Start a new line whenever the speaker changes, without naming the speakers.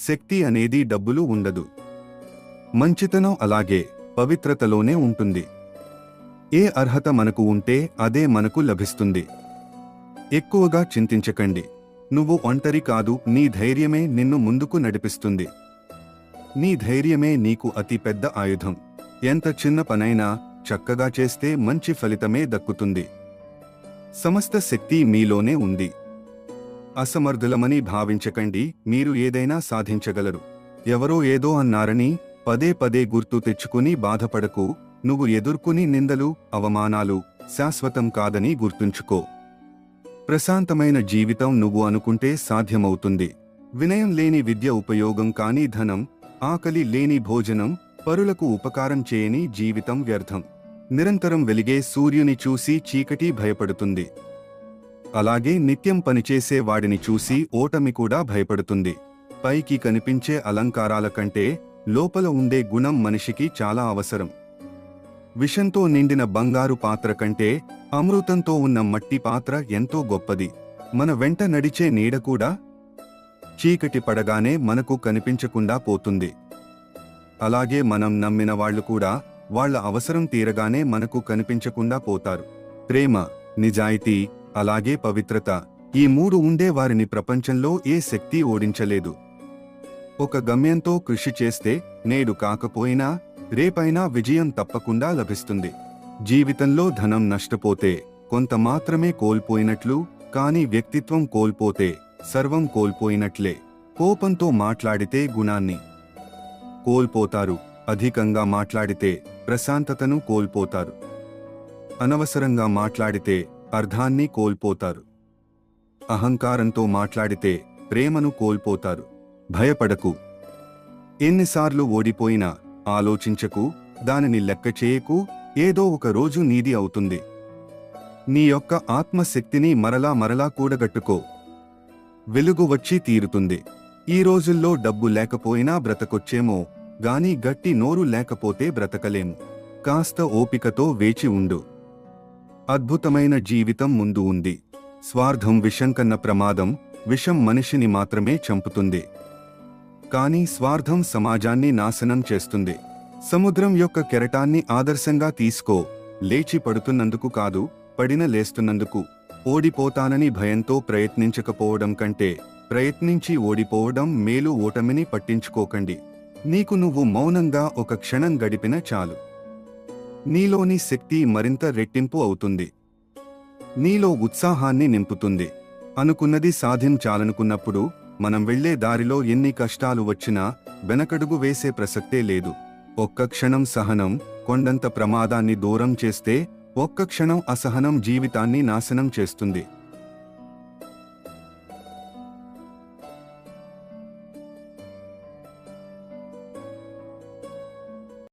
శక్తి అనేది డబ్బులు ఉండదు. మంచితనం అలాగే పవిత్రతలోనే ఉంటుంది. ఏ అర్హత మనకు ఉంటే అదే మనకు లభిస్తుంది. ఎక్కువగా చింతించకండి. నువ్వు ఒంటరి కాదు, నీ ధైర్యమే నిన్ను ముందుకు నడిపిస్తుంది. నీ ధైర్యమే నీకు అతి పెద్ద ఆయుధం. ఎంత చిన్న పనైనా చక్కగా చేస్తే మంచి ఫలితమే దక్కుతుంది. సమస్త శక్తి మీలోనే ఉంది. అసమర్థులమని భావించకండి, మీరు ఏదైనా సాధించగలరు. ఎవరో ఏదో అన్నారని పదే పదే గుర్తు తెచ్చుకుని బాధపడకు. నువ్వు ఎదుర్కొని నిందలు, అవమానాలు శాశ్వతం కాదని గుర్తుంచుకో. ప్రశాంతమైన జీవితం నువ్వు అనుకుంటే సాధ్యమవుతుంది. వినయం లేని విద్య ఉపయోగం కాని ధనం, ఆకలి లేని భోజనం, పరులకు ఉపకారం చేయని జీవితం వ్యర్థం. నిరంతరం వెలిగే సూర్యుని చూసి చీకటి భయపడుతుంది. అలాగే నిత్యం పనిచేసే వాడిని చూసి ఓటమి కూడా భయపడుతుంది. పైకి కనిపించే అలంకారాల కంటే లోపల ఉండే గుణం మనిషికి చాలా అవసరం. విషంతో నిండిన బంగారు పాత్ర కంటే అమృతంతో ఉన్న మట్టి పాత్ర ఎంతో గొప్పది. మన వెంట నడిచే నీడ కూడా చీకటి పడగానే మనకు కనిపించకుండా పోతుంది. అలాగే మనం నమ్మిన వాళ్ళు కూడా వాళ్ళ అవసరం తీరగానే మనకు కనిపించకుండా పోతారు. ప్రేమ, నిజాయితీ, అలాగే పవిత్రత, ఈ మూడు ఉండే వారిని ప్రపంచంలో ఏ శక్తి ఓడించలేదు. ఒక గమ్యంతో కృషి చేస్తే నేడు కాకపోయినా రేపైనా విజయం తప్పకుండా లభిస్తుంది. జీవితంలో ధనం నష్టపోతే కొంత మాత్రమే కోల్పోయినట్లు, కానీ వ్యక్తిత్వం కోల్పోతే సర్వం కోల్పోయినట్లే. కోపంతో మాట్లాడితే గుణాన్ని కోల్పోతారు, అధికంగా మాట్లాడితే ప్రశాంతతను కోల్పోతారు. అనవసరంగా మాట్లాడితే అర్థాన్ని కోల్పోతారు. అహంకారంతో మాట్లాడితే ప్రేమను కోల్పోతారు. భయపడకు. ఎన్నిసార్లు ఓడిపోయినా ఆలోచించకు, దానిని లెక్క చేయకు. ఏదో ఒక రోజు నీది అవుతుంది. నీ యొక్క ఆత్మశక్తిని మరలా మరలా కూడగట్టుకో. వెలుగు వచ్చి తీరుతుంది. ఈ రోజుల్లో డబ్బు లేకపోయినా బ్రతకొచ్చేమో గాని గట్టి నోరు లేకపోతే బ్రతకలేము. కాస్త ఓపికతో వేచి ఉండు. అద్భుతమైన జీవితం ముందు ఉంది. స్వార్థం విషం కన్న ప్రమాదం. విషం మనిషిని మాత్రమే చంపుతుంది, కానీ స్వార్థం సమాజాన్ని నాశనం చేస్తుంది. సముద్రం యొక్క కెరటాన్ని ఆదర్శంగా తీసుకో. లేచి పడుతున్నందుకు కాదు, పడిన లేస్తున్నందుకు. ఓడిపోతానని భయంతో ప్రయత్నించకపోవడం కంటే ప్రయత్నించి ఓడిపోవడం మేలు. ఓటమిని పట్టించుకోకండి. నీకు నువ్వు మౌనంగా ఒక క్షణం గడిపిన చాలు. నీలోని శక్తి మరింత రెట్టింపు అవుతుంది. నీలో ఉత్సాహాన్ని నింపుతుంది. అనుకున్నది సాధించాలనుకున్నప్పుడు మనం వెళ్లే దారిలో ఎన్ని కష్టాలు వచ్చినా వెనకడుగు వేసే ప్రసక్తే లేదు. ఒక్క క్షణం సహనం కొండంత ప్రమాదాన్ని దూరం చేస్తే, ఒక్క క్షణం అసహనం జీవితాన్ని నాశనం చేస్తుంది.